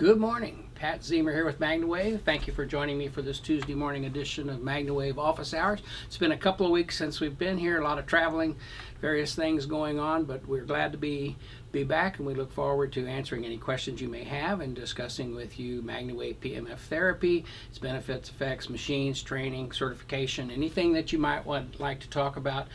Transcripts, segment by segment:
Good morning. Pat Ziemer here with MagnaWave. Thank you for joining me for this Tuesday morning edition of MagnaWave Office Hours. It's been a couple of weeks since we've been here, a lot of traveling, various things going on, but we're glad to be back, and we look forward to answering any questions you may have and discussing with you MagnaWave PEMF therapy, its benefits, effects, machines, training, certification, anything that you might like to talk about.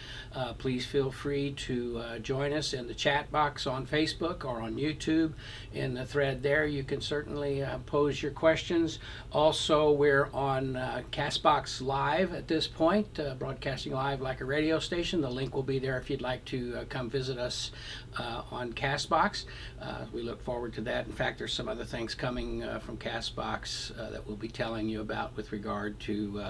Please feel free to join us in the chat box on Facebook or on YouTube. In the thread there, you can certainly pose your questions. Also, we're on Castbox Live at this point, broadcasting live like a radio station. The link will be there if you'd like to come visit us on Castbox. We look forward to that. In fact, there's some other things coming from Castbox that we'll be telling you about with regard to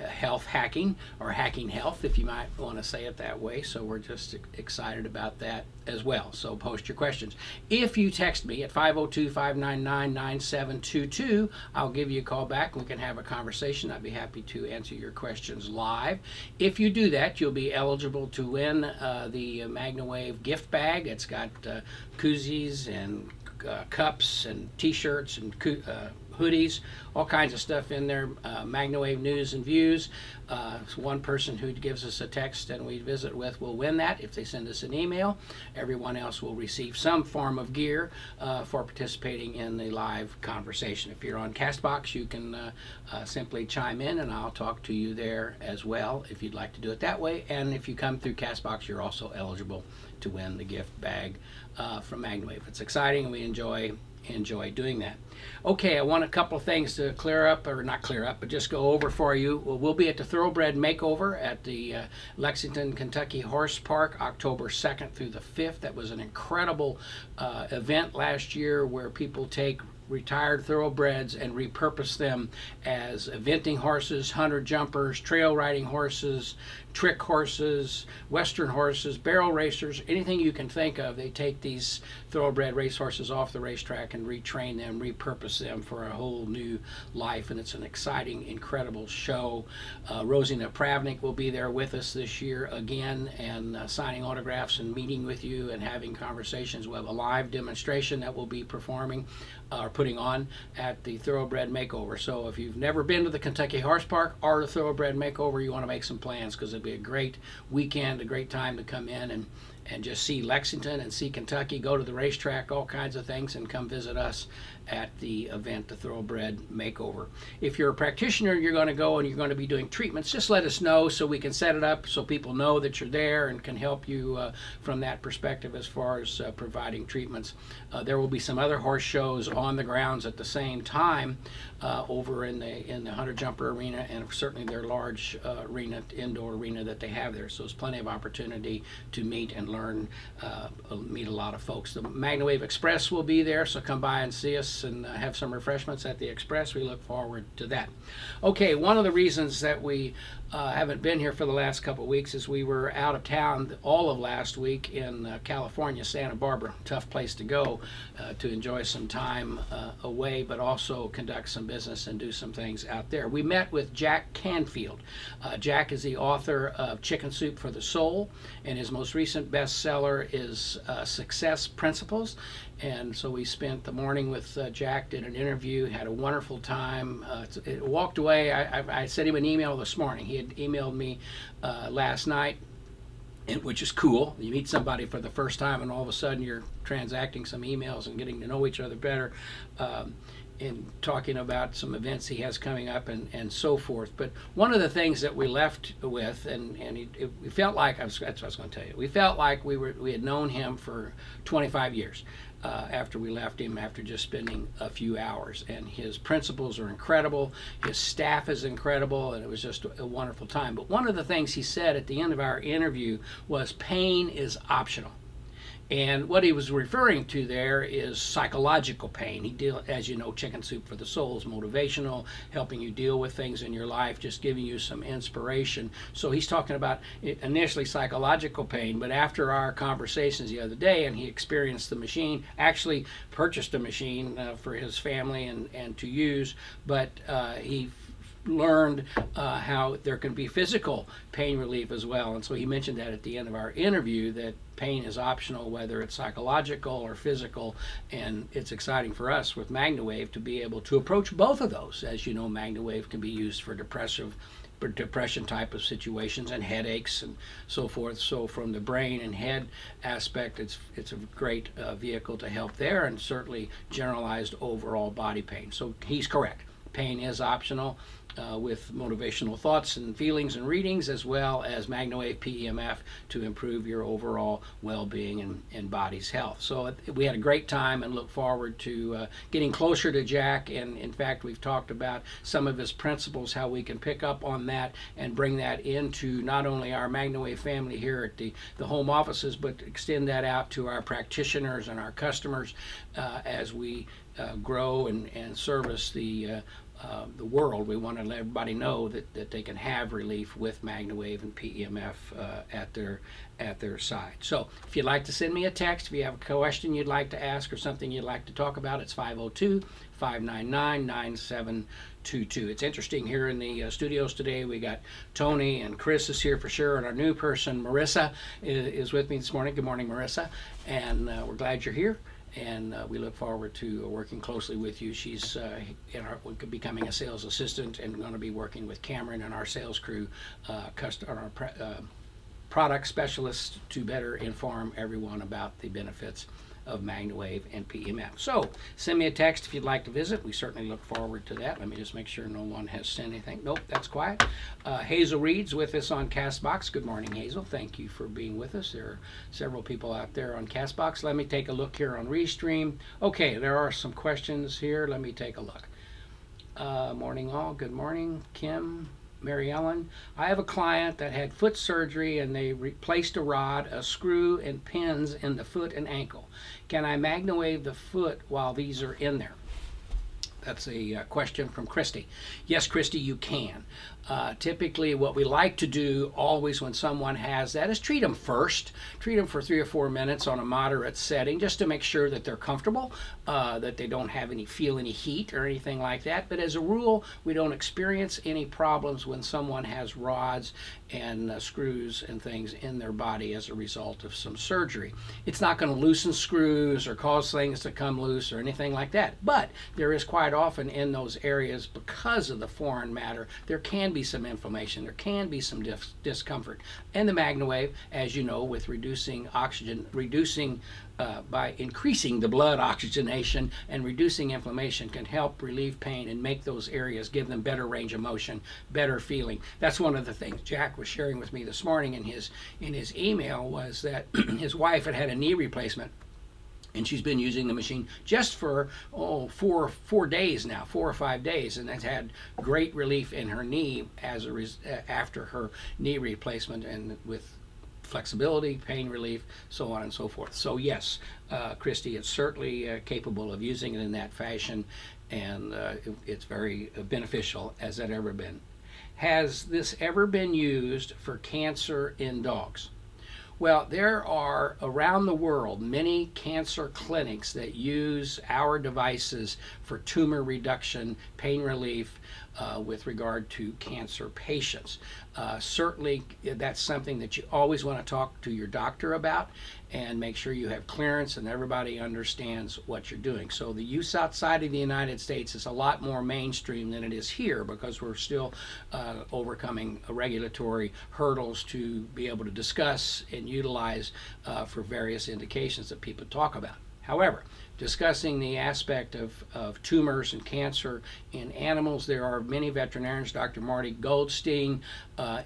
health hacking, or hacking health, if you might want to say it that way. So we're just excited about that as well. So post your questions. If you text me at 502-599-9722, I'll give you a call back and we can have a conversation. I'd be happy to answer your questions live. If you do that, you'll be eligible to win the MagnaWave gift bag. It's got koozies and cups and t-shirts and hoodies, all kinds of stuff in there. MagnaWave News and Views. One person who gives us a text and we visit with will win that if they send us an email. Everyone else will receive some form of gear for participating in the live conversation. If you're on Castbox, you can simply chime in and I'll talk to you there as well if you'd like to do it that way. And if you come through Castbox, you're also eligible to win the gift bag from MagnaWave. It's exciting and we enjoy doing that. Okay, I want a couple of things to clear up, or not clear up, but just go over for you. We'll be at the Thoroughbred Makeover at the Lexington, Kentucky Horse Park, October 2nd through the 5th. That was an incredible event last year where people take retired thoroughbreds and repurpose them as eventing horses, hunter jumpers, trail riding horses, trick horses, western horses, barrel racers, anything you can think of. They take these thoroughbred racehorses off the racetrack and retrain them, repurpose them for a whole new life, and it's an exciting, incredible show. Rosie Napravnik will be there with us this year again, and signing autographs and meeting with you and having conversations. We'll have a live demonstration that we'll be performing or putting on at the Thoroughbred Makeover. So if you've never been to the Kentucky Horse Park or the Thoroughbred Makeover, you want to make some plans, because it'll be a great weekend, a great time to come in and just see Lexington and see Kentucky, go to the racetrack, all kinds of things, and come visit us at the event, the Thoroughbred Makeover. If you're a practitioner, you're going to go and you're going to be doing treatments, just let us know so we can set it up so people know that you're there and can help you from that perspective as far as providing treatments. There will be some other horse shows on the grounds at the same time over in the Hunter Jumper Arena, and certainly their large arena, indoor arena that they have there. So there's plenty of opportunity to meet and learn, meet a lot of folks. The MagnaWave Express will be there, so come by and see us and have some refreshments at the Express. We look forward to that. Okay, one of the reasons that we haven't been here for the last couple of weeks is we were out of town all of last week in California, Santa Barbara. Tough place to go to enjoy some time away, but also conduct some business and do some things out there. We met with Jack Canfield. Jack is the author of Chicken Soup for the Soul, and his most recent bestseller is Success Principles. And so we spent the morning with Jack, did an interview, had a wonderful time. It walked away. I sent him an email this morning. He had emailed me last night, which is cool. You meet somebody for the first time and all of a sudden you're transacting some emails and getting to know each other better, and talking about some events he has coming up and so forth. But one of the things that we left with, we felt like, that's what I was going to tell you, we felt like we had known him for 25 years. After we left him, after just spending a few hours, and his principles are incredible, his staff is incredible, and it was just a wonderful time. But one of the things he said at the end of our interview was pain is optional. And what he was referring to there is psychological pain. As you know, Chicken Soup for the Soul is motivational, helping you deal with things in your life, just giving you some inspiration. So he's talking about initially psychological pain, but after our conversations the other day, and he experienced the machine, actually purchased a machine for his family and to use, but he learned how there can be physical pain relief as well. And so he mentioned that at the end of our interview, that pain is optional, whether it's psychological or physical. And it's exciting for us with MagnaWave to be able to approach both of those. As you know, MagnaWave can be used for depression type of situations and headaches and so forth. So from the brain and head aspect, it's a great vehicle to help there, and certainly generalized overall body pain. So he's correct. Pain is optional with motivational thoughts and feelings and readings, as well as MagnaWave PEMF to improve your overall well-being and body's health. So we had a great time and look forward to getting closer to Jack. And in fact, we've talked about some of his principles, how we can pick up on that and bring that into not only our MagnaWave family here at the home offices, but extend that out to our practitioners and our customers as we grow and service the world. We want to let everybody know that they can have relief with MagnaWave and PEMF at their side. So if you'd like to send me a text, if you have a question you'd like to ask or something you'd like to talk about, it's 502-599-9722. It's interesting here in the studios today. We got Tony and Chris is here for sure, and our new person, Marissa, is with me this morning. Good morning, Marissa, and we're glad you're here. And we look forward to working closely with you. She's becoming a sales assistant and going to be working with Cameron and our sales crew, our product specialists, to better inform everyone about the benefits of MagnaWave and PEMF. So send me a text if you'd like to visit. We certainly look forward to that. Let me just make sure no one has sent anything. Nope, that's quiet. Hazel Reed's with us on CastBox. Good morning, Hazel. Thank you for being with us. There are several people out there on CastBox. Let me take a look here on Restream. Okay, there are some questions here. Let me take a look. Morning all. Good morning, Kim. Mary Ellen, I have a client that had foot surgery and they replaced a rod, a screw, and pins in the foot and ankle. Can I MagnaWave the foot while these are in there? That's a question from Christy. Yes, Christy, you can. Typically, what we like to do always when someone has that is treat them first. Treat them for 3 or 4 minutes on a moderate setting, just to make sure that they're comfortable, that they don't feel any heat or anything like that. But as a rule, we don't experience any problems when someone has rods and screws and things in their body as a result of some surgery. It's not going to loosen screws or cause things to come loose or anything like that. But there is quite often in those areas, because of the foreign matter, there can be some inflammation, there can be some discomfort. And the MagnaWave, as you know, with reducing oxygen, by increasing the blood oxygenation and reducing inflammation, can help relieve pain and make those areas, give them better range of motion, better feeling. That's one of the things Jack was sharing with me this morning in his email, was that his wife had a knee replacement. And she's been using the machine just for 4 days now, 4 or 5 days, and has had great relief in her knee after her knee replacement, and with flexibility, pain relief, so on and so forth. So yes, Christy, it's certainly capable of using it in that fashion, and it's very beneficial. Has that ever been? Has this ever been used for cancer in dogs? Well, there are around the world many cancer clinics that use our devices for tumor reduction, pain relief with regard to cancer patients. Certainly, that's something that you always want to talk to your doctor about and make sure you have clearance and everybody understands what you're doing. So the use outside of the United States is a lot more mainstream than it is here, because we're still overcoming regulatory hurdles to be able to discuss and utilize for various indications that people talk about. However, discussing the aspect of tumors and cancer in animals, there are many veterinarians, Dr. Marty Goldstein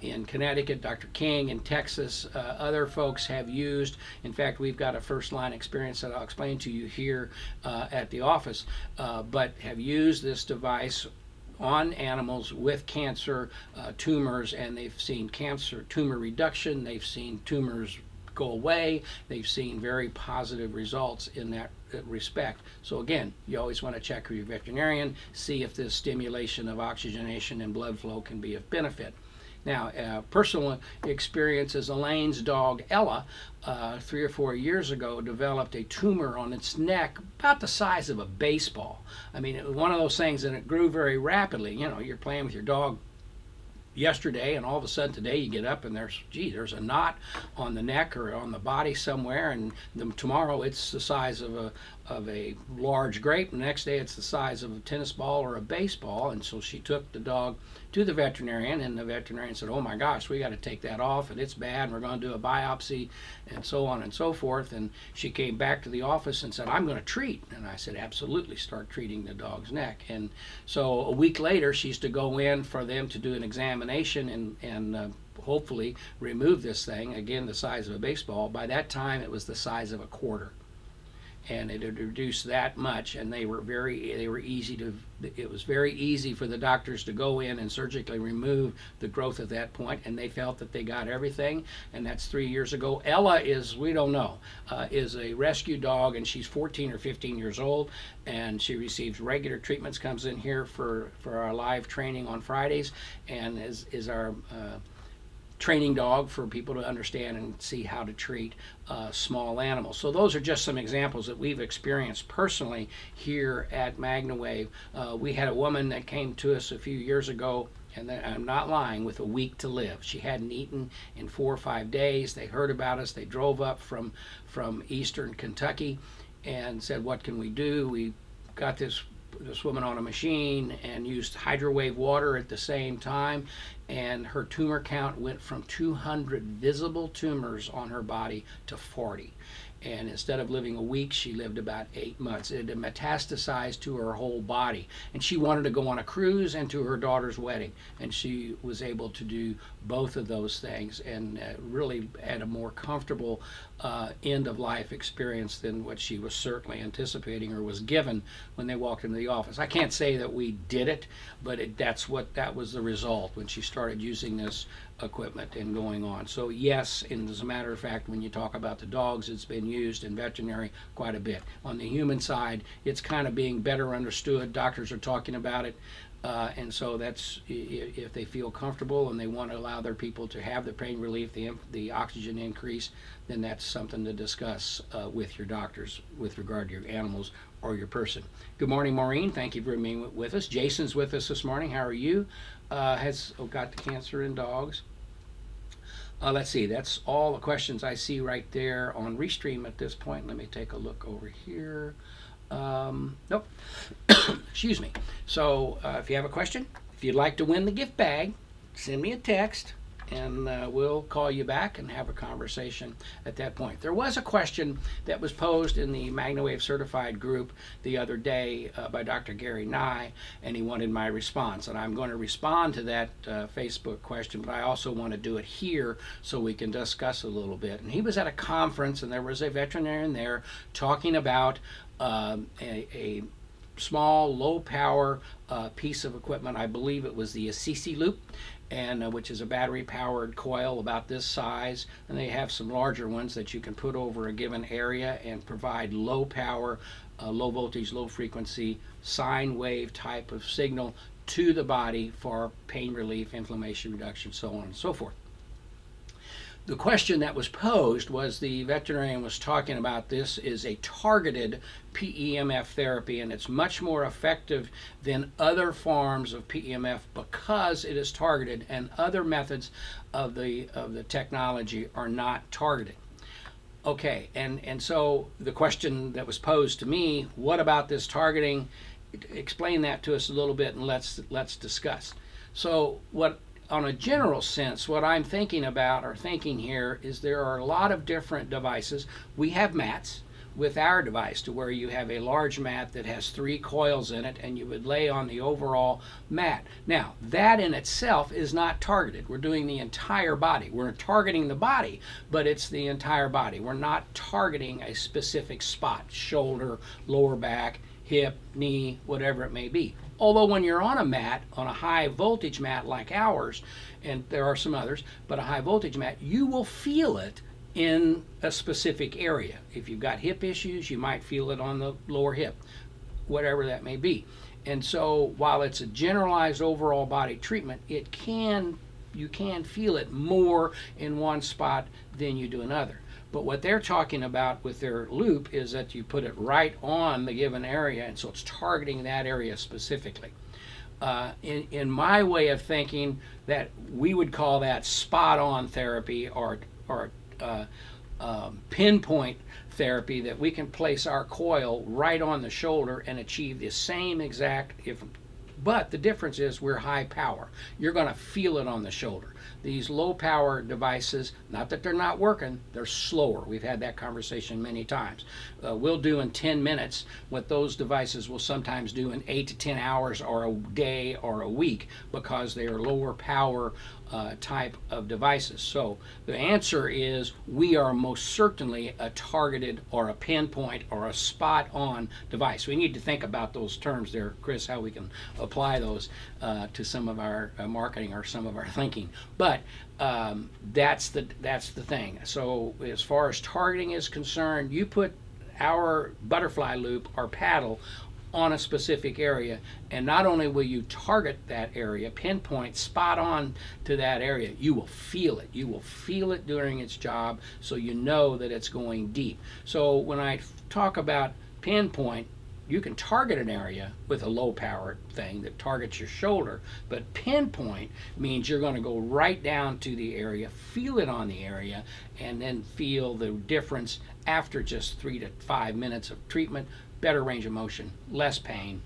in Connecticut, Dr. King in Texas, other folks have used. In fact, we've got a first-line experience that I'll explain to you here at the office, but have used this device on animals with cancer tumors, and they've seen cancer tumor reduction, they've seen tumors go away, they've seen very positive results in that respect. So again, you always want to check with your veterinarian, see if this stimulation of oxygenation and blood flow can be of benefit. Now, personal experience is Elaine's dog, Ella, 3 or 4 years ago, developed a tumor on its neck about the size of a baseball. I mean, it was one of those things, and it grew very rapidly. You know, you're playing with your dog yesterday, and all of a sudden today you get up and there's a knot on the neck or on the body somewhere, and tomorrow it's the size of a large grape, and the next day it's the size of a tennis ball or a baseball. And so she took the dog to the veterinarian, and the veterinarian said, oh my gosh, we got to take that off, and it's bad, and we're going to do a biopsy, and so on and so forth. And she came back to the office and said, I'm going to treat. And I said, absolutely, start treating the dog's neck. And so a week later she's to go in for them to do an examination and hopefully remove this thing, again the size of a baseball. By that time it was the size of a quarter, and it had reduced that much, and it was very easy for the doctors to go in and surgically remove the growth at that point, and they felt that they got everything. And that's 3 years ago. Ella is, we don't know, is a rescue dog, and she's 14 or 15 years old, and she receives regular treatments, comes in here for our live training on Fridays, and is our training dog for people to understand and see how to treat small animals. So those are just some examples that we've experienced personally here at MagnaWave. We had a woman that came to us a few years ago, and I'm not lying, with a week to live. She hadn't eaten in 4 or 5 days. They heard about us. They drove up from eastern Kentucky and said, what can we do? We got this woman on a machine and used hydrowave water at the same time, and her tumor count went from 200 visible tumors on her body to 40. And instead of living a week, she lived about 8 months. It had metastasized to her whole body, and she wanted to go on a cruise and to her daughter's wedding, and she was able to do both of those things, and really had a more comfortable end of life experience than what she was certainly anticipating or was given when they walked into the office. I can't say that we did it, but that was the result when she started using this equipment and going on. So yes, and as a matter of fact, when you talk about the dogs, it's been used in veterinary quite a bit. On the human side, it's kind of being better understood. Doctors are talking about it, and so that's, if they feel comfortable and they want to allow their people to have the pain relief, the oxygen increase, then that's something to discuss with your doctors with regard to your animals or your person. Good morning, Maureen. Thank you for being with us. Jason's with us this morning. How are you? Has got the cancer in dogs. Let's see, that's all the questions I see right there on Restream at this point. Let me take a look over here. Nope. Excuse me. So if you have a question, if you'd like to win the gift bag, send me a text, and we'll call you back and have a conversation at that point. There was a question that was posed in the MagnaWave certified group the other day by Dr. Gary Nye, and he wanted my response. And I'm going to respond to that Facebook question, but I also want to do it here so we can discuss a little bit. And he was at a conference, and there was a veterinarian there talking about a small, low-power piece of equipment. I believe it was the Asisi loop, and which is a battery-powered coil about this size, and they have some larger ones that you can put over a given area and provide low power, low voltage, low frequency sine wave type of signal to the body for pain relief, inflammation reduction, so on and so forth. The question that was posed was, the veterinarian was talking about this is a targeted PEMF therapy, and it's much more effective than other forms of PEMF because it is targeted, and other methods of the technology are not targeted. Okay, and so the question that was posed to me, what about this targeting? Explain that to us a little bit, and let's discuss. So on a general sense, what I'm thinking about or thinking here is there are a lot of different devices. We have mats with our device to where you have a large mat that has 3 coils in it, and you would lay on the overall mat. Now, that in itself is not targeted. We're doing the entire body. We're targeting the body, but it's the entire body. We're not targeting a specific spot, shoulder, lower back, hip, knee, whatever it may be. Although when you're on a mat, on a high voltage mat like ours, and there are some others, but a high voltage mat, you will feel it in a specific area. If you've got hip issues, you might feel it on the lower hip, whatever that may be. And so while it's a generalized overall body treatment, it can you can feel it more in one spot than you do another. But what they're talking about with their loop is that you put it right on the given area, and so it's targeting that area specifically. In my way of thinking, that we would call that spot-on therapy, or pinpoint therapy, that we can place our coil right on the shoulder and achieve the same exact, but the difference is we're high power. You're going to feel it on the shoulder. These low power devices, not that they're not working, they're slower. We've had that conversation many times. We'll do in 10 minutes what those devices will sometimes do in 8 to 10 hours or a day or a week, because they are lower power type of devices. So the answer is we are most certainly a targeted or a pinpoint or a spot on device. We need to think about those terms there, Chris, how we can apply those to some of our marketing or some of our thinking. But that's the thing. So as far as targeting is concerned, you put our butterfly loop or paddle on a specific area, and not only will you target that area, pinpoint spot on to that area, you will feel it. You will feel it during its job, so you know that it's going deep. So when I talk about pinpoint, you can target an area with a low power thing that targets your shoulder, but pinpoint means you're going to go right down to the area, feel it on the area, and then feel the difference after just 3 to 5 minutes of treatment. Better range of motion, less pain,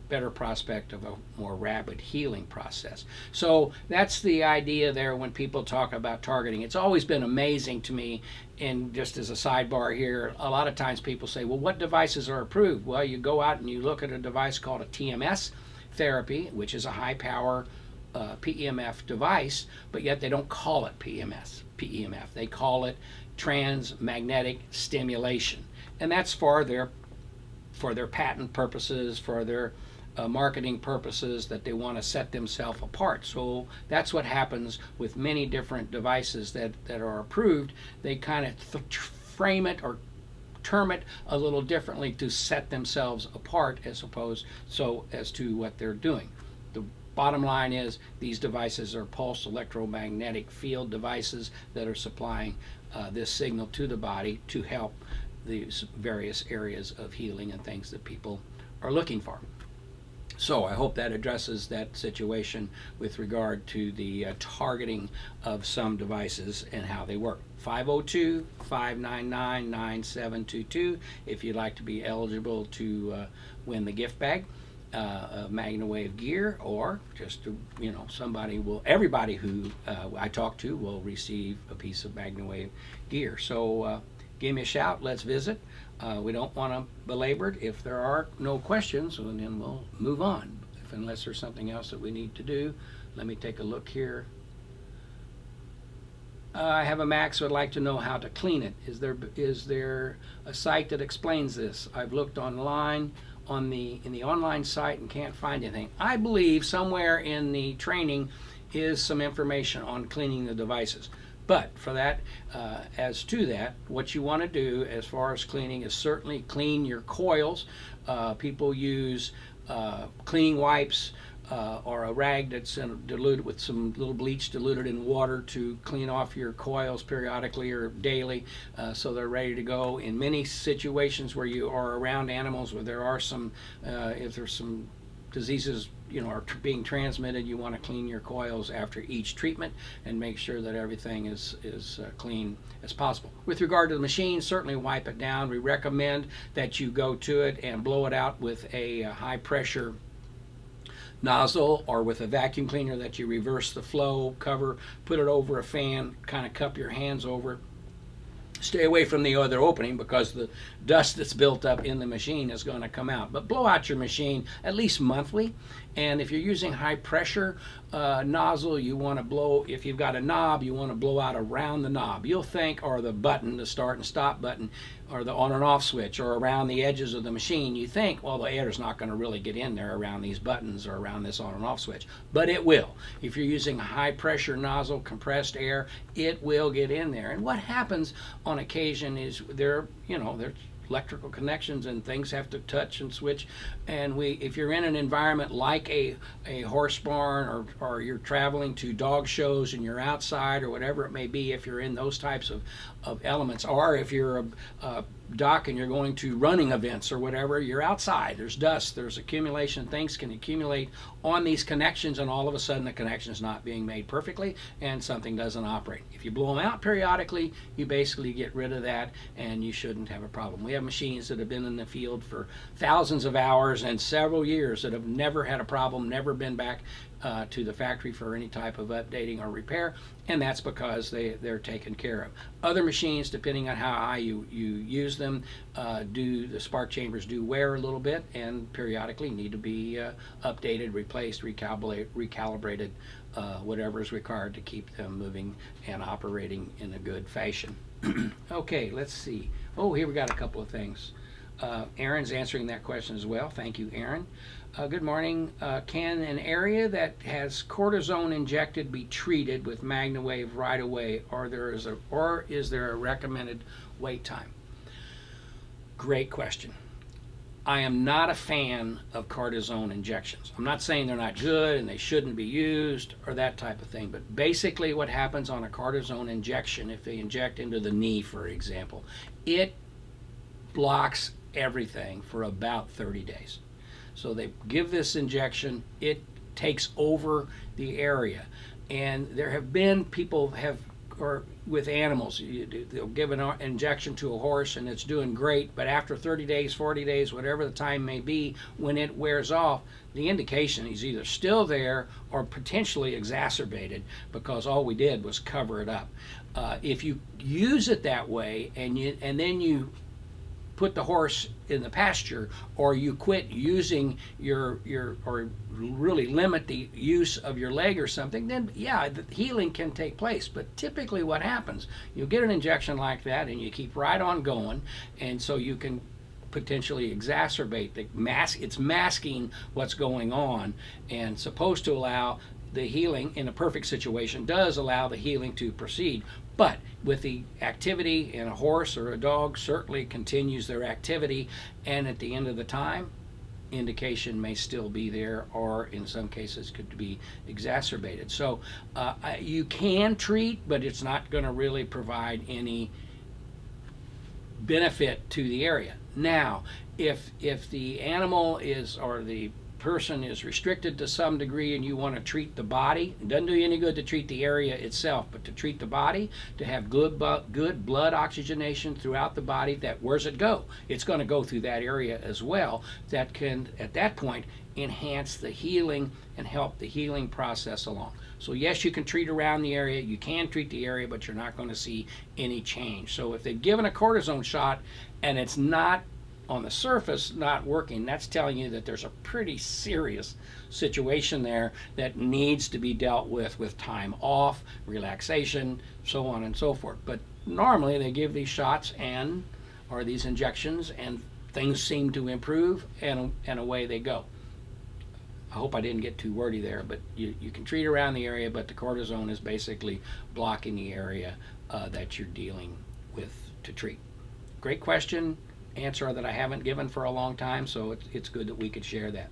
better prospect of a more rapid healing process. So that's the idea there when people talk about targeting. It's always been amazing to me, and just as a sidebar here, a lot of times people say, well, what devices are approved? Well, you go out and you look at a device called a TMS therapy, which is a high power PEMF device, but yet they don't call it PEMF. They call it transmagnetic stimulation. And that's for their patent purposes, for their marketing purposes, that they want to set themselves apart. So that's what happens with many different devices that are approved. They kind of frame it or term it a little differently to set themselves apart as to what they're doing. The bottom line is these devices are pulsed electromagnetic field devices that are supplying this signal to the body to help these various areas of healing and things that people are looking for. So I hope that addresses that situation with regard to the targeting of some devices and how they work. 502-599-9722 if you'd like to be eligible to win the gift bag of MagnaWave gear, or just to, everybody who I talk to will receive a piece of MagnaWave gear. So give me a shout, let's visit. We don't want to belabor it. If there are no questions, then we'll move on. Unless there's something else that we need to do. Let me take a look here. I have a Mac, so I'd like to know how to clean it. Is there a site that explains this? I've looked online in the online site and can't find anything. I believe somewhere in the training is some information on cleaning the devices. But for that, as to that, what you want to do as far as cleaning is certainly clean your coils. People use cleaning wipes or a rag that's diluted with some little bleach diluted in water to clean off your coils periodically or daily, so they're ready to go. In many situations where you are around animals where there are some, if there's some diseases are being transmitted, you want to clean your coils after each treatment and make sure that everything is clean as possible. With regard to the machine, certainly wipe it down. We recommend that you go to it and blow it out with a high pressure nozzle, or with a vacuum cleaner that you reverse the flow, cover, put it over a fan, kind of cup your hands over it. Stay away from the other opening because the dust that's built up in the machine is going to come out. But blow out your machine at least monthly. And if you're using high pressure nozzle, you want to blow, if you've got a knob, you want to blow out around the knob. You'll think, or the button, the start and stop button, or the on and off switch, or around the edges of the machine, you think, well, the air is not going to really get in there around these buttons or around this on and off switch. But it will. If you're using a high pressure nozzle, compressed air, it will get in there. And what happens on occasion is they're electrical connections and things have to touch and switch. And if you're in an environment like a horse barn, or you're traveling to dog shows and you're outside, or whatever it may be, if you're in those types of elements, or if you're a doc and you're going to running events or whatever, you're outside, there's dust, there's accumulation, things can accumulate on these connections, and all of a sudden the connection is not being made perfectly and something doesn't operate. If you blow them out periodically, you basically get rid of that and you shouldn't have a problem. We have machines that have been in the field for thousands of hours and several years that have never had a problem, never been back to the factory for any type of updating or repair, and that's because they're taken care of. Other machines, depending on how high you use them, the spark chambers do wear a little bit and periodically need to be updated, replaced, recalibrated, whatever is required to keep them moving and operating in a good fashion. Okay, let's see. Oh, here we got a couple of things. Aaron's answering that question as well. Thank you, Aaron. Good morning. Can an area that has cortisone injected be treated with MagnaWave right away, or is there a recommended wait time? Great question. I am not a fan of cortisone injections. I'm not saying they're not good and they shouldn't be used or that type of thing, but basically what happens on a cortisone injection, if they inject into the knee, for example, it blocks everything for about 30 days. So they give this injection, it takes over the area. And there have been people or with animals, they'll give an injection to a horse and it's doing great, but after 30 days, 40 days, whatever the time may be, when it wears off, the indication is either still there or potentially exacerbated, because all we did was cover it up. If you use it that way and then you put the horse in the pasture, or you quit using or really limit the use of your leg or something, then yeah, the healing can take place. But typically what happens, you get an injection like that and you keep right on going, and so you can potentially exacerbate it's masking what's going on, and supposed to allow the healing, in a perfect situation, does allow the healing to proceed. But with the activity in a horse or a dog, certainly continues their activity, and at the end of the time, indication may still be there, or in some cases could be exacerbated. So you can treat, but it's not going to really provide any benefit to the area. Now, if the animal is, or the person is restricted to some degree and you want to treat the body, it doesn't do you any good to treat the area itself, but to treat the body, to have good blood oxygenation throughout the body, where's it go? It's going to go through that area as well. That can, at that point, enhance the healing and help the healing process along. So yes, you can treat around the area, you can treat the area, but you're not going to see any change. So if they've given a cortisone shot and it's not, on the surface, not working, that's telling you that there's a pretty serious situation there that needs to be dealt with time off, relaxation, so on and so forth. But normally they give these shots or these injections, and things seem to improve, and away they go. I hope I didn't get too wordy there, but you can treat around the area, but the cortisone is basically blocking the area that you're dealing with to treat. Great question. Answer that I haven't given for a long time, so it's good that we could share that.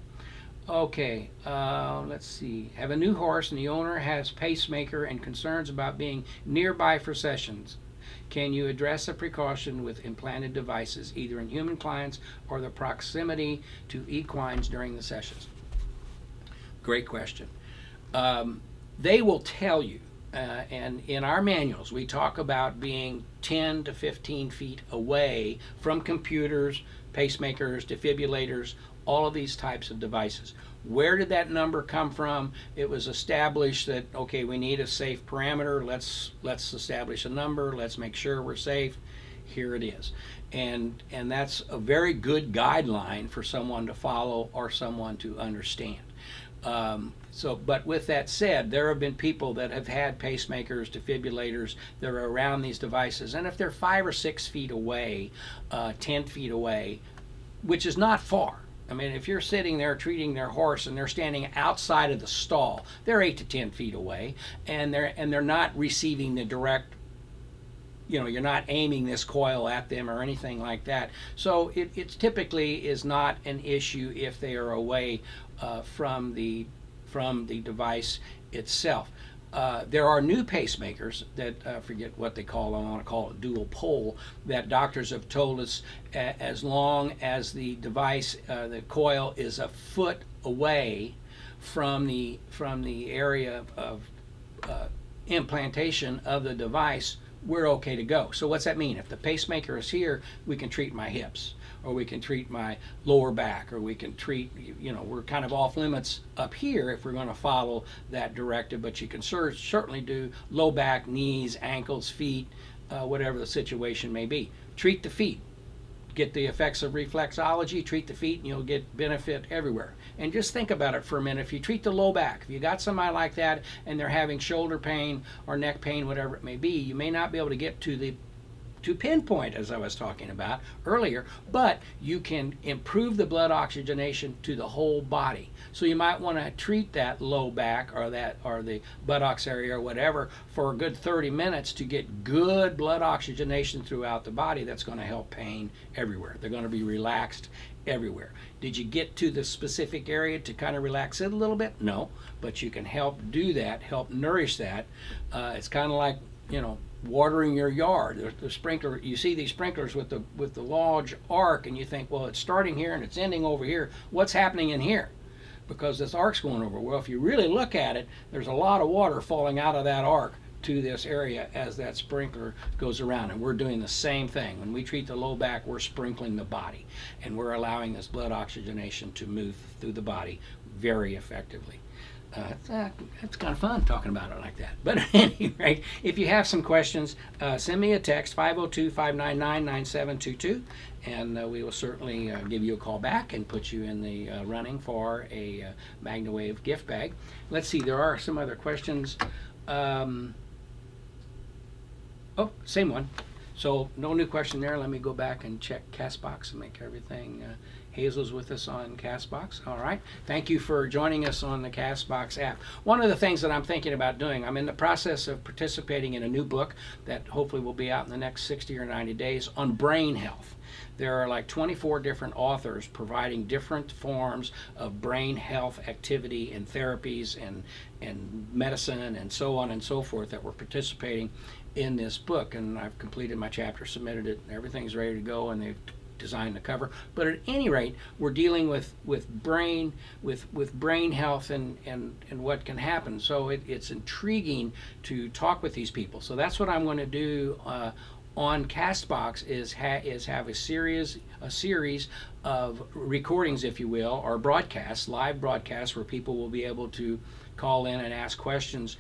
Okay, let's see. Have a new horse and the owner has pacemaker and concerns about being nearby for sessions. Can you address a precaution with implanted devices, either in human clients or the proximity to equines during the sessions? Great question. They will tell you, and in our manuals, we talk about being 10 to 15 feet away from computers, pacemakers, defibrillators, all of these types of devices. Where did that number come from? It was established that, okay, we need a safe parameter. Let's establish a number. Let's make sure we're safe. Here it is. And that's a very good guideline for someone to follow or someone to understand. But with that said, there have been people that have had pacemakers, defibrillators that are around these devices, and if they're 5 or 6 feet away, 10 feet away, which is not far. I mean, if you're sitting there treating their horse and they're standing outside of the stall, they're 8 to 10 feet away, and they're not receiving the direct you're not aiming this coil at them or anything like that. So it typically is not an issue if they are away from the device itself. There are new pacemakers that I forget what they call them. I want to call it dual pole, that doctors have told us as long as the device, the coil is a foot away from the area of implantation of the device, we're okay to go. So what's that mean? If the pacemaker is here, we can treat my hips, or we can treat my lower back, or we can treat, we're kind of off limits up here if we're going to follow that directive, but you can certainly do low back, knees, ankles, feet, whatever the situation may be. Treat the feet. Get the effects of reflexology, treat the feet, and you'll get benefit everywhere. And just think about it for a minute. If you treat the low back, if you got somebody like that and they're having shoulder pain or neck pain, whatever it may be, you may not be able to get to pinpoint, as I was talking about earlier, but you can improve the blood oxygenation to the whole body. So you might want to treat that low back or the buttocks area or whatever for a good 30 minutes to get good blood oxygenation throughout the body. That's going to help pain everywhere. They're going to be relaxed everywhere. Did you get to the specific area to kind of relax it a little bit? No, but you can help do that, help nourish that. It's kind of like, watering your yard. The sprinkler, you see these sprinklers with the large arc, and you think, well, it's starting here and it's ending over here. What's happening in here? Because this arc's going over. Well, if you really look at it, there's a lot of water falling out of that arc to this area as that sprinkler goes around. And we're doing the same thing. When we treat the low back, we're sprinkling the body, and we're allowing this blood oxygenation to move through the body very effectively. It's kind of fun talking about it like that. But at any rate, if you have some questions, send me a text, 502-599-9722, and we will certainly give you a call back and put you in the running for a MagnaWave gift bag. Let's see, there are some other questions. Oh, same one. So no new question there. Let me go back and check CastBox and make everything. Hazel's with us on CastBox. All right. Thank you for joining us on the CastBox app. One of the things that I'm thinking about doing, I'm in the process of participating in a new book that hopefully will be out in the next 60 or 90 days on brain health. There are like 24 different authors providing different forms of brain health activity and therapies and medicine and so on and so forth that we're participating in this book. And I've completed my chapter, submitted it, everything's ready to go, and they've designed the cover. But at any rate, we're dealing with brain health and what can happen. So it's intriguing to talk with these people. So that's what I'm going to do on CastBox is have a series of recordings, if you will, or broadcasts, live broadcasts, where people will be able to call in and ask questions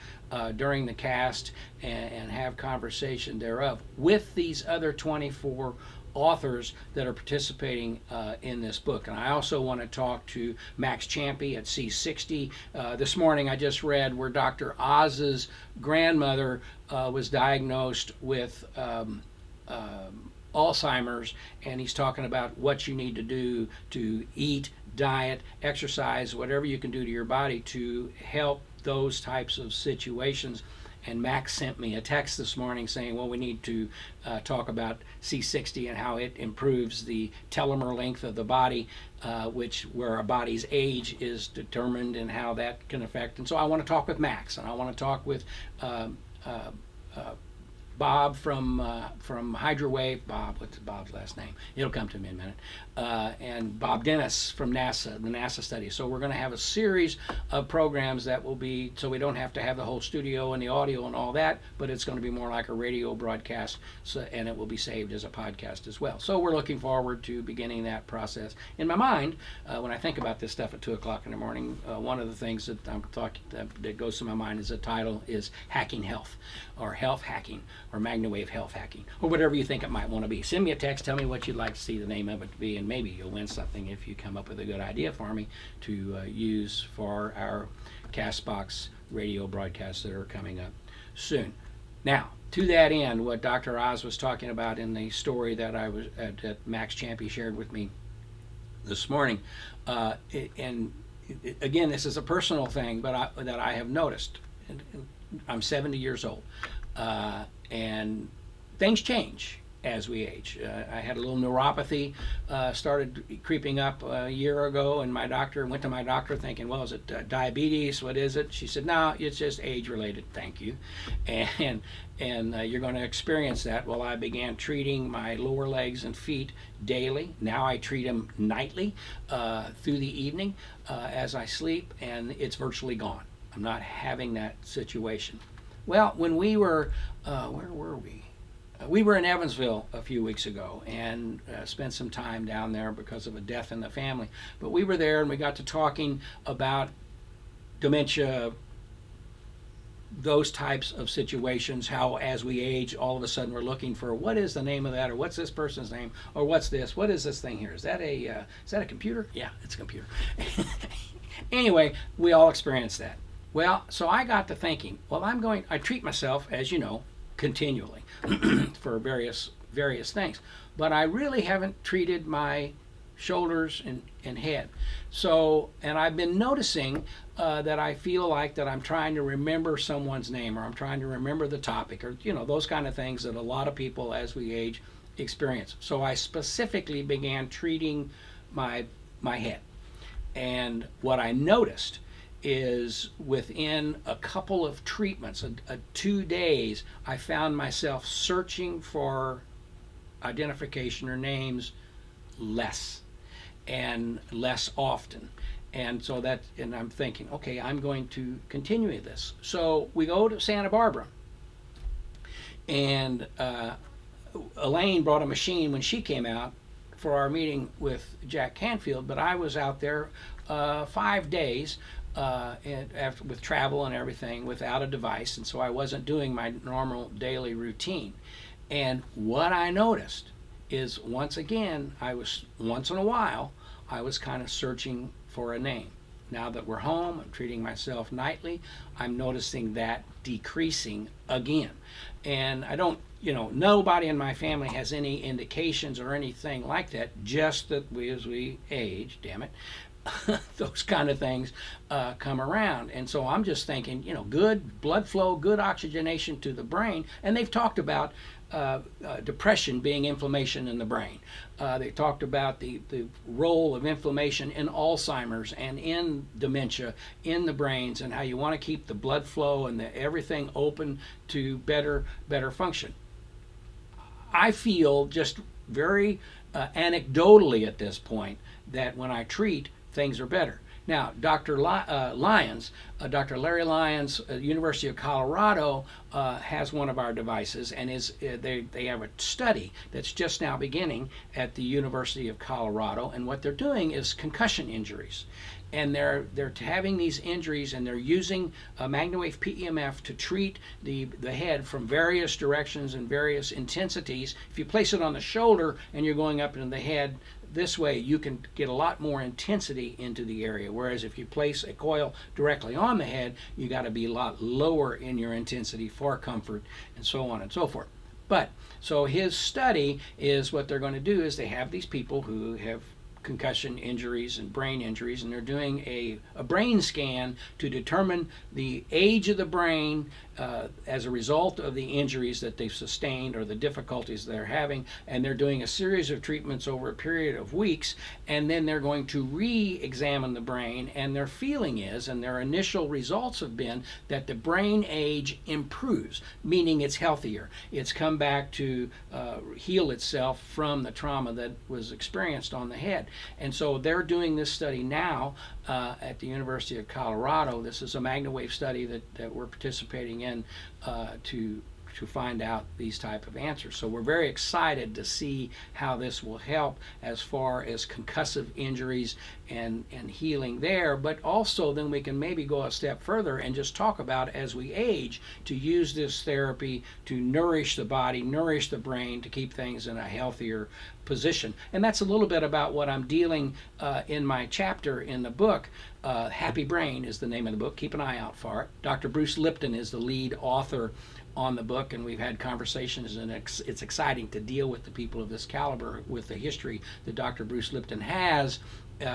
during the cast and have conversation thereof with these other 24 authors that are participating in this book. And I also want to talk to Max Champy at C60. This morning I just read where Dr. Oz's grandmother was diagnosed with Alzheimer's, and he's talking about what you need to do to eat, diet, exercise, whatever you can do to your body to help those types of situations. And Max sent me a text this morning saying, well, we need to talk about C60 and how it improves the telomere length of the body, where a body's age is determined and how that can affect. And so I want to talk with Max, and I want to talk with Bob from HydroWave. Bob, what's Bob's last name? It'll come to me in a minute. And Bob Dennis from NASA, the NASA study. So we're going to have a series of programs that will be, so we don't have to have the whole studio and the audio and all that, but it's going to be more like a radio broadcast, and it will be saved as a podcast as well. So we're looking forward to beginning that process. In my mind, when I think about this stuff at 2 o'clock in the morning, one of the things that I'm talking that goes to my mind is the title is Hacking Health, or Health Hacking, or MagnaWave Health Hacking, or whatever you think it might want to be. Send me a text, tell me what you'd like to see the name of it to be, and maybe you'll win something if you come up with a good idea for me to use for our CastBox radio broadcasts that are coming up soon. Now, to that end, what Dr. Oz was talking about in the story that that Max Champy shared with me this morning, and again, this is a personal thing, but that I have noticed. I'm 70 years old. And things change as we age. I had a little neuropathy started creeping up a year ago, and my doctor went to my doctor thinking, well, is it diabetes? What is it? She said, no, it's just age related. Thank you, and you're going to experience that. Well, I began treating my lower legs and feet daily. Now I treat them nightly through the evening as I sleep, and it's virtually gone. I'm not having that situation. Well, when we were, where were we? We were in Evansville a few weeks ago and spent some time down there because of a death in the family. But we were there and we got to talking about dementia, those types of situations, how as we age, all of a sudden we're looking for what is the name of that, or what's this person's name, or what's this, what is this thing here? Is that a computer? Yeah, it's a computer. Anyway, we all experienced that. Well, so I got to thinking, well, I treat myself, as you know, continually for various things, but I really haven't treated my shoulders and head. So, and I've been noticing that I feel like that I'm trying to remember someone's name, or I'm trying to remember the topic, or those kind of things that a lot of people as we age experience. So I specifically began treating my head, and what I noticed is within a couple of treatments, 2 days, I found myself searching for identification or names less and less often. And so and I'm thinking, okay, I'm going to continue this. So we go to Santa Barbara, and Elaine brought a machine when she came out for our meeting with Jack Canfield, but I was out there 5 days with travel and everything without a device, and so I wasn't doing my normal daily routine. And what I noticed is, once again, once in a while I was kind of searching for a name. Now that we're home, I'm treating myself nightly, I'm noticing that decreasing again. And I don't, nobody in my family has any indications or anything like that, just that as we age, damn it, those kind of things come around. And so I'm just thinking, good blood flow, good oxygenation to the brain. And they've talked about depression being inflammation in the brain. They talked about the role of inflammation in Alzheimer's and in dementia in the brains, and how you want to keep the blood flow and everything open to better function. I feel just very anecdotally at this point that when I treat, things are better. Now, Dr. Lyons, Dr. Larry Lyons, University of Colorado, has one of our devices, and they have a study that's just now beginning at the University of Colorado, and what they're doing is concussion injuries. And they're having these injuries, and they're using a MagnaWave PEMF to treat the head from various directions and various intensities. If you place it on the shoulder and you're going up into the head, this way you can get a lot more intensity into the area, whereas if you place a coil directly on the head, you got to be a lot lower in your intensity for comfort, and so on and so forth. But so his study is, what they're going to do is they have these people who have concussion injuries and brain injuries, and they're doing a brain scan to determine the age of the brain as a result of the injuries that they've sustained or the difficulties they're having, and they're doing a series of treatments over a period of weeks, and then they're going to re-examine the brain, and their feeling is, and their initial results have been, that the brain age improves, meaning it's healthier. It's come back to heal itself from the trauma that was experienced on the head. And so they're doing this study now at the University of Colorado. This is a MagnaWave study that we're participating in to find out these type of answers. So we're very excited to see how this will help as far as concussive injuries and healing there, but also then we can maybe go a step further and just talk about, as we age, to use this therapy to nourish the body, nourish the brain, to keep things in a healthier position. And that's a little bit about what I'm dealing in my chapter in the book. Happy Brain is the name of the book. Keep an eye out for it. Dr. Bruce Lipton is the lead author on the book, and we've had conversations, and it's exciting to deal with the people of this caliber with the history that Dr. Bruce Lipton has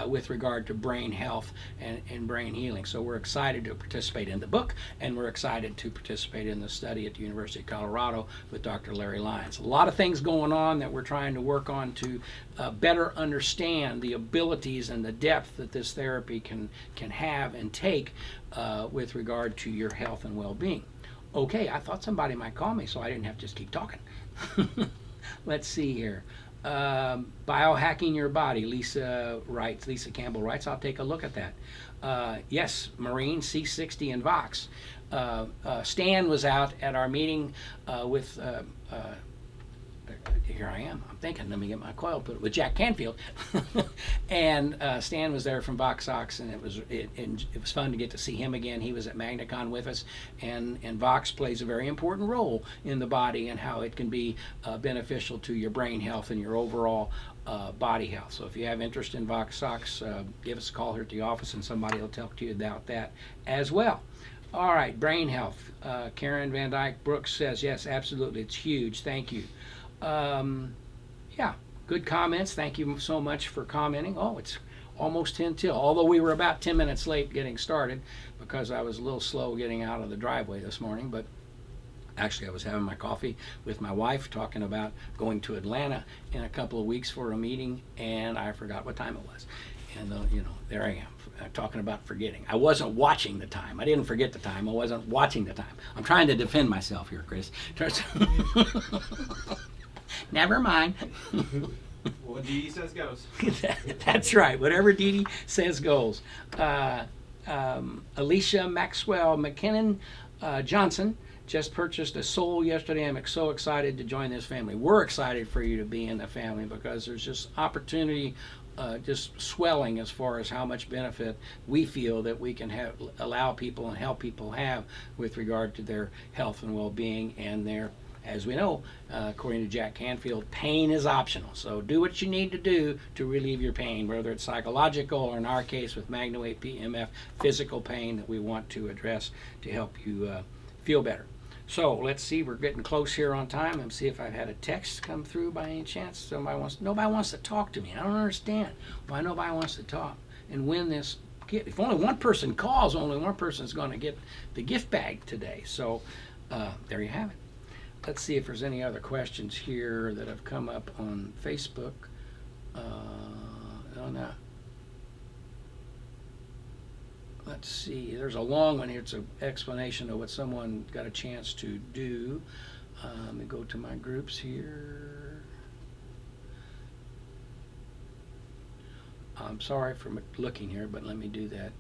with regard to brain health and brain healing. So we're excited to participate in the book, and we're excited to participate in the study at the University of Colorado with Dr. Larry Lyons. A lot of things going on that we're trying to work on to better understand the abilities and the depth that this therapy can have and take with regard to your health and well-being. Okay, I thought somebody might call me, so I didn't have to just keep talking. Let's see here. Biohacking your body, Lisa Campbell writes. I'll take a look at that. Yes, Marine, C60 and Vox. Stan was out at our meeting with here I am. I'm thinking, let me get my coil put with Jack Canfield, and Stan was there from Vox, and it was fun to get to see him again. He was at MagnaCon with us, and Vox plays a very important role in the body and how it can be beneficial to your brain health and your overall body health. So if you have interest in Vox, give us a call here at the office, and somebody will talk to you about that as well. All right, brain health. Karen Van Dyke Brooks says, yes, absolutely, it's huge. Thank you. Yeah, good comments. Thank you so much for commenting. Oh, it's almost 10 till, although we were about 10 minutes late getting started because I was a little slow getting out of the driveway this morning. But actually, I was having my coffee with my wife talking about going to Atlanta in a couple of weeks for a meeting, and I forgot what time it was. And there I am, talking about forgetting. I wasn't watching the time. I didn't forget the time. I wasn't watching the time. I'm trying to defend myself here, Chris. Never mind. What Dee Dee says goes. That's right. Whatever Dee Dee says goes. Alicia Maxwell McKinnon Johnson just purchased a Soul yesterday. I'm so excited to join this family. We're excited for you to be in the family because there's just opportunity just swelling as far as how much benefit we feel that we can allow people and help people have with regard to their health and well-being and their, as we know, according to Jack Canfield, pain is optional. So do what you need to do to relieve your pain, whether it's psychological or in our case with MagnaWave PEMF, physical pain that we want to address to help you feel better. So let's see, we're getting close here on time. Let's see if I've had a text come through by any chance. Nobody wants to talk to me. I don't understand why nobody wants to talk and win this gift. If only one person calls, only one person is going to get the gift bag today. So there you have it. Let's see if there's any other questions here that have come up on Facebook. No. Let's see. There's a long one here. It's an explanation of what someone got a chance to do. Let me go to my groups here. I'm sorry for looking here, but let me do that.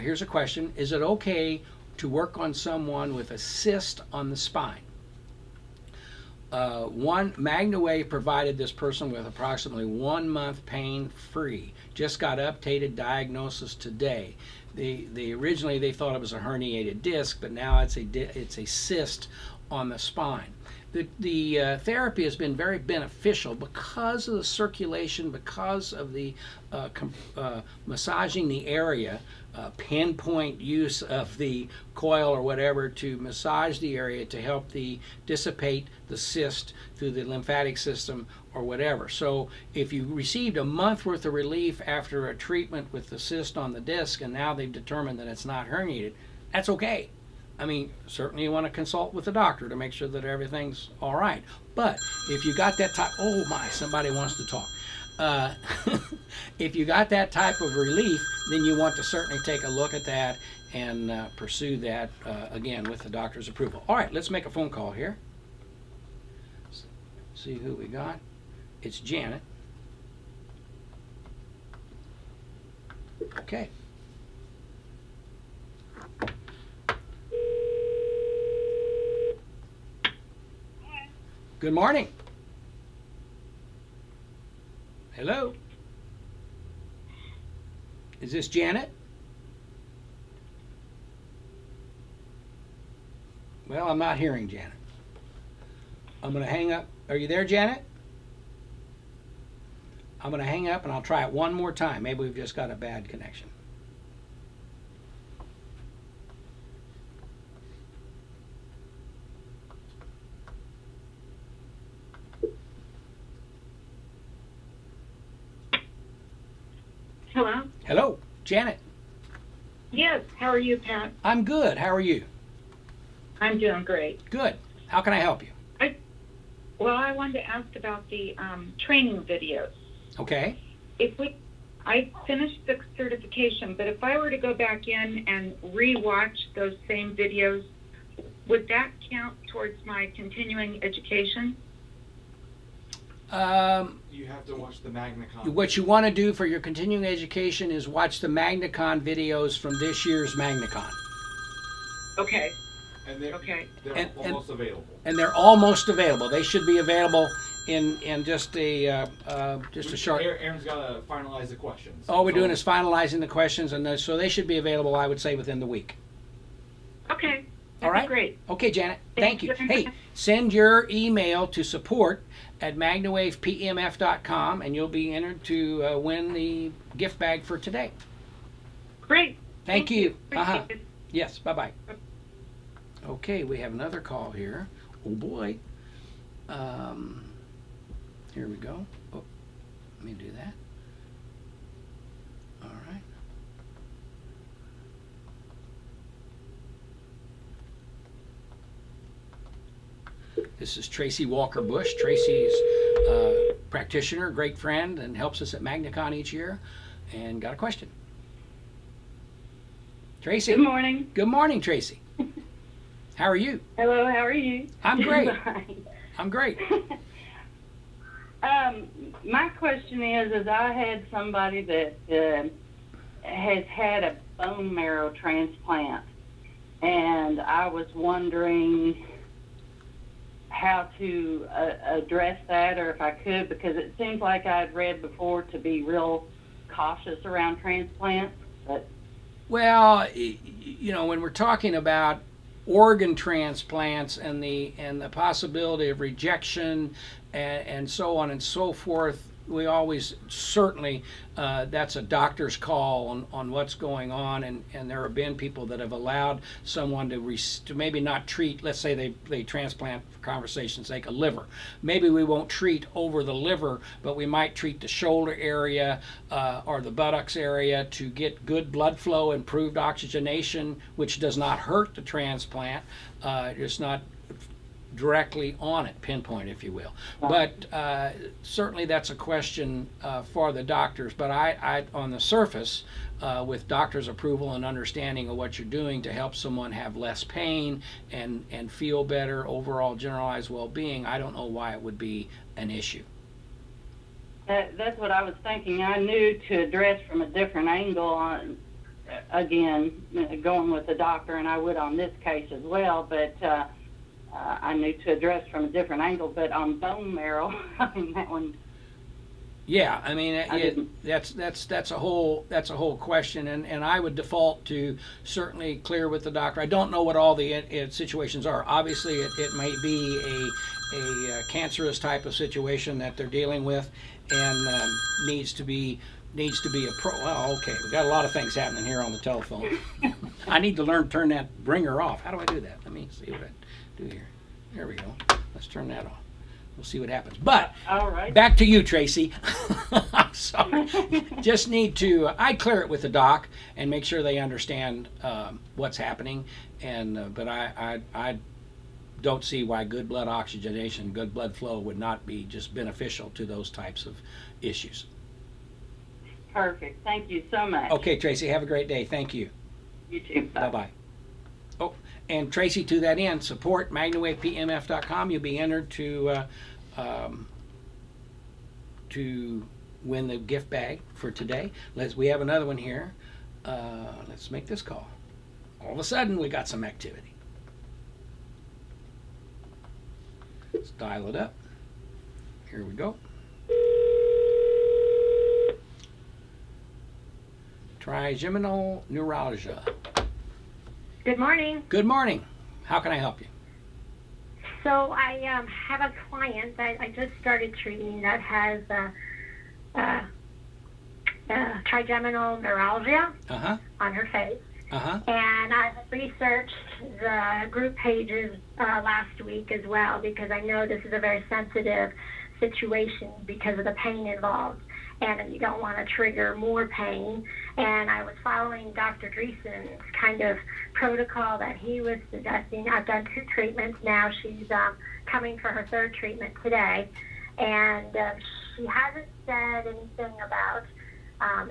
Here's a question. Is it okay to work on someone with a cyst on the spine? MagnaWave provided this person with approximately 1 month pain-free. Just got updated diagnosis today. Originally they thought it was a herniated disc, but now it's a cyst on the spine. The therapy has been very beneficial because of the circulation, because of the massaging the area, pinpoint use of the coil or whatever to massage the area to help dissipate the cyst through the lymphatic system or whatever. So if you received a month worth of relief after a treatment with the cyst on the disc and now they've determined that it's not herniated, that's okay. I mean, certainly you want to consult with the doctor to make sure that everything's all right. But if you got that type, oh my, somebody wants to talk. If you got that type of relief, then you want to certainly take a look at that and pursue that again with the doctor's approval. All right, let's make a phone call here. See who we got. It's Janet. Okay. Good morning. Hello. Is this Janet? Well, I'm not hearing Janet. I'm going to hang up. Are you there, Janet? I'm going to hang up and I'll try it one more time. Maybe we've just got a bad connection. Hello, Janet. Yes, how are you, Pat? I'm good. How are you? I'm doing great. Good. How can I help you? I wanted to ask about the training videos. Okay. I finished the certification, but if I were to go back in and re-watch those same videos, would that count towards my continuing education? You have to watch the MagnaCon. What you want to do for your continuing education is watch the MagnaCon videos from this year's MagnaCon. Okay. And they're almost available. And they're almost available. They should be available in just a short. Aaron's got to finalize the questions. All we're doing is finalizing the questions, and so they should be available, I would say, within the week. Okay. All right. Great. Okay, Janet. Thank you. Thank you. Hey, send your email to support@MagnaWavePEMF.com, and you'll be entered to win the gift bag for today. Great. Thank you. Appreciate it. Yes. Bye-bye. Okay, we have another call here. Oh boy. Here we go. Oh, let me do that. All right. This is Tracey Walker Bush. Tracey's a practitioner, great friend, and helps us at MagnaCon each year. And got a question. Tracey. Good morning. Good morning, Tracey. How are you? Hello, how are you? I'm great. Fine. I'm great. My question is I had somebody that has had a bone marrow transplant, and I was wondering how to address that, or if I could, because it seems like I'd read before to be real cautious around transplants. But Well, when we're talking about organ transplants and the possibility of rejection and so on and so forth, we always certainly that's a doctor's call on what's going on, and there have been people that have allowed someone to maybe not treat. Let's say they transplant, for conversation's sake, a liver. Maybe we won't treat over the liver, but we might treat the shoulder area or the buttocks area to get good blood flow, improved oxygenation, which does not hurt the transplant. It's not directly on it, pinpoint, if you will. But certainly that's a question for the doctors. But I on the surface, with doctor's approval and understanding of what you're doing to help someone have less pain and feel better, overall generalized well-being, I don't know why it would be an issue. that's what I was thinking. I knew to address from a different angle on, again, going with the doctor, and I would on this case as well, but I knew to address from a different angle. But on bone marrow, I mean, that one. Yeah, I mean that's a whole question, and I would default to certainly clear with the doctor. I don't know what all the situations are. Obviously, it may be a cancerous type of situation that they're dealing with, and needs to be well, okay, we got a lot of things happening here on the telephone. I need to learn to turn that ringer off. How do I do that? Let me see what I do here. There we go. Let's turn that off. We'll see what happens. But All right. back to you, Tracey. I'm sorry. Just need to. I clear it with the doc and make sure they understand what's happening. And but I don't see why good blood oxygenation, good blood flow would not be just beneficial to those types of issues. Perfect. Thank you so much. Okay, Tracey. Have a great day. Thank you. You too. Bye bye. Oh, and Tracey, to that end, support MagnaWavePEMF.com. You'll be entered to win the gift bag for today. We have another one here. Let's make this call. All of a sudden, we got some activity. Let's dial it up. Here we go. Trigeminal neuralgia. Good morning. Good morning. How can I help you? So I have a client that I just started treating that has trigeminal neuralgia on her face. And I've researched the group pages last week as well, because I know this is a very sensitive situation because of the pain involved. and you don't want to trigger more pain. And I was following Dr. Dreesen's kind of protocol that he was suggesting. I've done 2 treatments now. She's coming for her 3rd treatment today, and she hasn't said anything about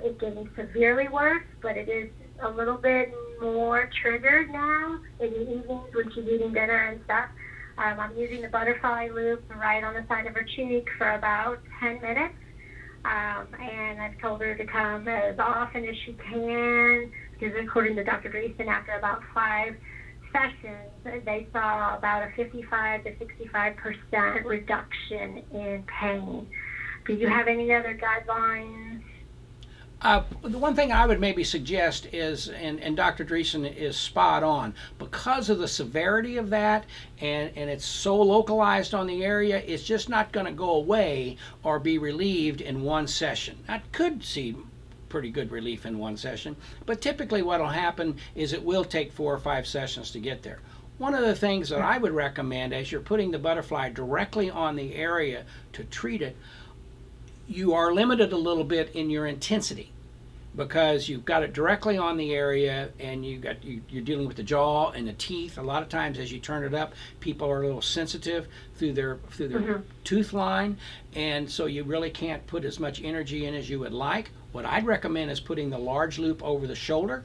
it getting severely worse, but it is a little bit more triggered now in the evenings when she's eating dinner and stuff. I'm using the butterfly loop right on the side of her cheek for about 10 minutes. And I've told her to come as often as she can, because according to Dr. Dreesen, after about 5 sessions, they saw about a 55 to 65% reduction in pain. Do you have any other guidelines? The one thing I would maybe suggest is, and Dr. Dreesen is spot on, because of the severity of that, and it's so localized on the area, it's just not going to go away or be relieved in one session. I could see pretty good relief in one session, but typically what will happen is it will take 4 or 5 sessions to get there. One of the things that I would recommend as you're putting the butterfly directly on the area to treat it, you are limited a little bit in your intensity, because you've got it directly on the area, and you're dealing with the jaw and the teeth. A lot of times as you turn it up, people are a little sensitive through their tooth line, and so you really can't put as much energy in as you would like. What I'd recommend is putting the large loop over the shoulder,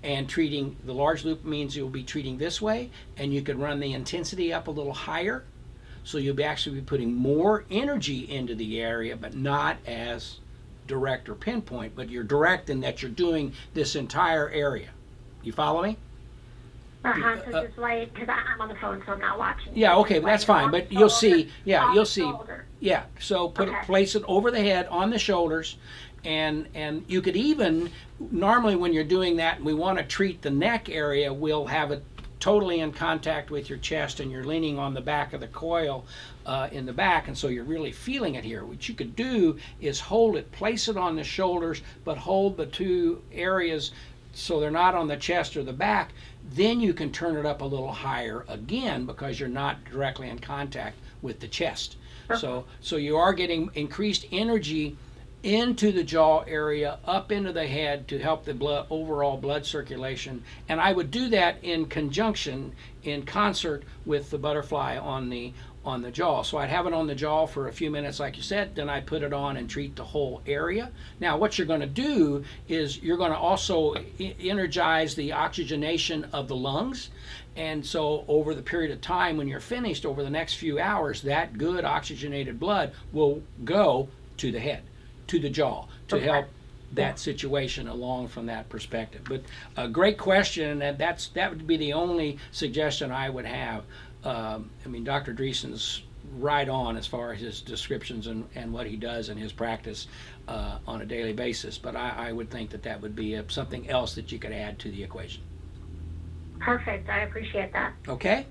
and treating. The large loop means you'll be treating this way, and you could run the intensity up a little higher. So you'll actually be putting more energy into the area, but not as direct or pinpoint, but you're direct in that you're doing this entire area. You follow me? So just wait, because I'm on the phone, so I'm not watching. Yeah, okay, that's fine, but you'll see, you'll see. Shoulder. Yeah, so place it over the head, on the shoulders, and you could even, normally when you're doing that, and we want to treat the neck area, we'll have it totally in contact with your chest, and you're leaning on the back of the coil in the back, and so you're really feeling it here. What you could do is hold it, place it on the shoulders, but hold the 2 areas so they're not on the chest or the back. Then you can turn it up a little higher again, because you're not directly in contact with the chest. So you are getting increased energy into the jaw area, up into the head, to help the overall blood circulation. And I would do that in conjunction, in concert with the butterfly on the jaw. So I'd have it on the jaw for a few minutes, like you said, then I put it on and treat the whole area. Now what you're going to do is you're going to also energize the oxygenation of the lungs. And so over the period of time when you're finished, over the next few hours, that good oxygenated blood will go to the head, to the jaw, to help that situation along from that perspective. But a great question, and that would be the only suggestion I would have. I mean, Dr. Dreesen's right on as far as his descriptions and what he does in his practice on a daily basis, but I would think that would be something else that you could add to the equation. Perfect. I appreciate that. Okay?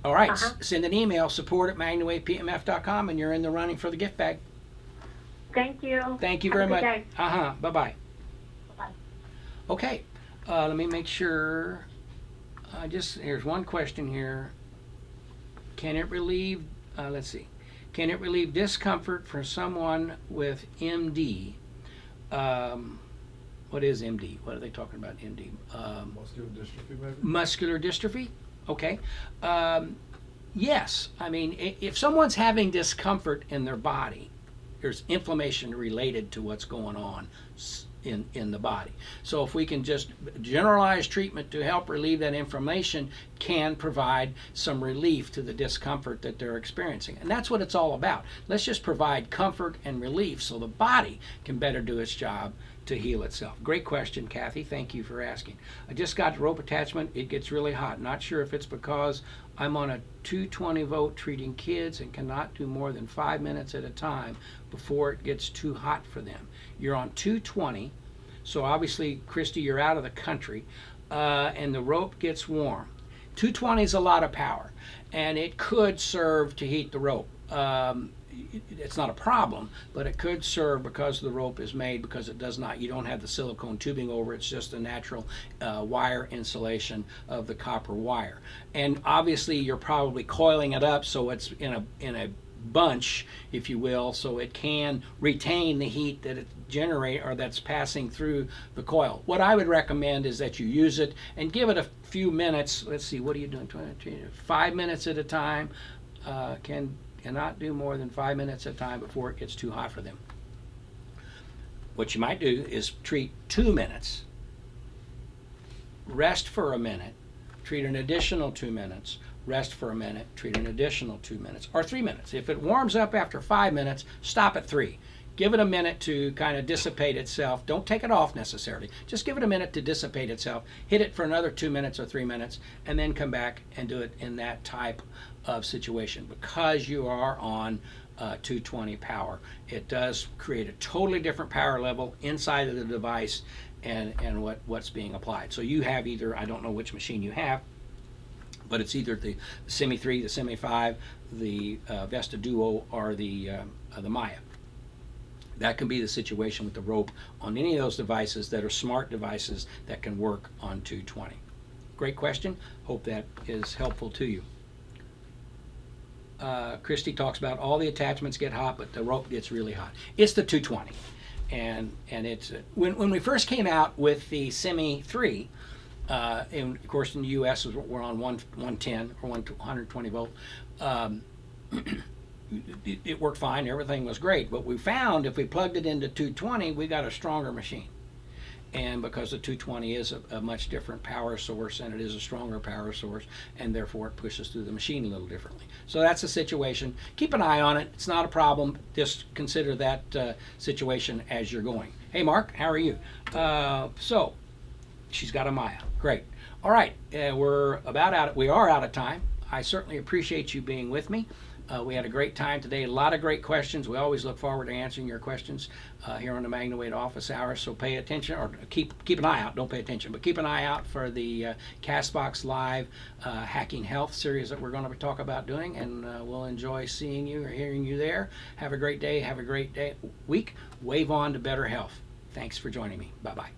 All right. Send an email, support@MagnaWavePMF.com, and you're in the running for the gift bag. Thank you. Thank you very much. Bye-bye. Bye-bye. Okay. Let me make sure. Here's one question here. Can it relieve, let's see. Can it relieve discomfort for someone with MD? What is MD? What are they talking about, MD? Muscular dystrophy, maybe? Muscular dystrophy? Okay. Yes. I mean, if someone's having discomfort in their body, there's inflammation related to what's going on in the body. So if we can just generalize treatment to help relieve that inflammation, can provide some relief to the discomfort that they're experiencing. And that's what it's all about. Let's just provide comfort and relief so the body can better do its job to heal itself. Great question, Kathy. Thank you for asking. I just got rope attachment. It gets really hot. Not sure if it's because I'm on a 220 volt treating kids and cannot do more than 5 minutes at a time before it gets too hot for them. You're on 220, so obviously, Christy, you're out of the country, and the rope gets warm. 220 is a lot of power, and it could serve to heat the rope. It's not a problem, but it could serve because the rope is made, because it does not, you don't have the silicone tubing over, it's just a natural wire insulation of the copper wire. And obviously you're probably coiling it up so it's in a bunch, if you will, so it can retain the heat that it generate or that's passing through the coil. What I would recommend is that you use it and give it a few minutes. Let's see, what are you doing? 5 minutes at a time. Cannot do more than 5 minutes at a time before it gets too hot for them. What you might do is treat 2 minutes, rest for a minute, treat an additional 2 minutes, rest for a minute, treat an additional 2 minutes, or 3 minutes. If it warms up after 5 minutes, stop at 3. Give it a minute to kind of dissipate itself. Don't take it off necessarily. Just give it a minute to dissipate itself. Hit it for another 2 minutes or 3 minutes, and then come back and do it in that type of situation. Because you are on 220 power, it does create a totally different power level inside of the device and what's being applied. So you have either, I don't know which machine you have, but it's either the Semi 3, the Semi 5, the Vesta Duo, or the Maya. That can be the situation with the rope on any of those devices that are smart devices that can work on 220. Great question. Hope that is helpful to you. Christy talks about all the attachments get hot, but the rope gets really hot. It's the 220. And it's when we first came out with the Semi 3, and of course in the U.S. we're on 110 or 120 volt. It worked fine. Everything was great. But we found if we plugged it into 220, we got a stronger machine. And because the 220 is a much different power source, and it is a stronger power source, and therefore it pushes through the machine a little differently. So that's the situation. Keep an eye on it. It's not a problem. Just consider that situation as you're going. Hey, Mark, how are you? So she's got a Maya. Great. All right, we are out of time. I certainly appreciate you being with me. We had a great time today. A lot of great questions. We always look forward to answering your questions here on the MagnaWave office hours. So pay attention, or keep an eye out. Don't pay attention, but keep an eye out for the Castbox Live Hacking Health series that we're going to talk about doing, and we'll enjoy seeing you or hearing you there. Have a great day. Have a great week. Wave on to better health. Thanks for joining me. Bye-bye.